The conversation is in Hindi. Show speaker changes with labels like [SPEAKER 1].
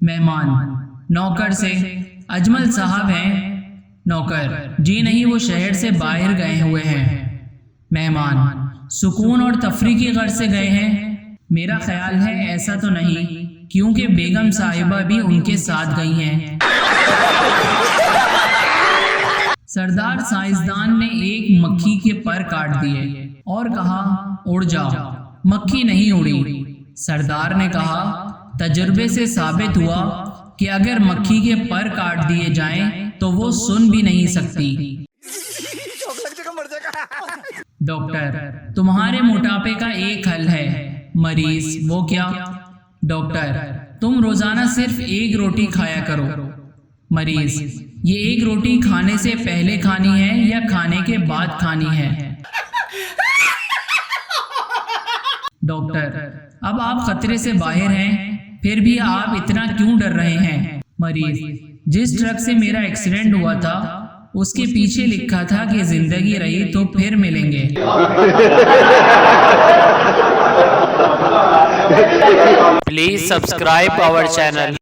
[SPEAKER 1] मेहमान नौकर से, अजमल साहब हैं? नौकर, जी नहीं, वो शहर से बाहर गए हुए हैं। मेहमान, सुकून और तफरी की गर्ज से गए हैं? मेरा ख्याल है ऐसा तो नहीं, क्योंकि बेगम साहिबा भी उनके साथ गई हैं। सरदार साइंसदान ने एक मक्खी के पर काट दिए और कहा, उड़ जाओ। मक्खी नहीं उड़ी। सरदार ने कहा, तजुर्बे से साबित हुआ कि अगर मक्खी के पर काट दिए जाएं तो वो सुन भी नहीं सकती। डॉक्टर, तुम्हारे मोटापे का एक हल है। मरीज, वो क्या? डॉक्टर, तुम रोजाना सिर्फ एक रोटी खाया करो। मरीज, ये एक रोटी खाने से पहले खानी है या खाने के बाद खानी है? डॉक्टर, अब आप खतरे से बाहर हैं, फिर भी आप इतना क्यों डर रहे हैं? मरीज, जिस ट्रक से मेरा एक्सीडेंट हुआ था उसके पीछे लिखा था कि जिंदगी रही तो फिर मिलेंगे।
[SPEAKER 2] Please subscribe our channel.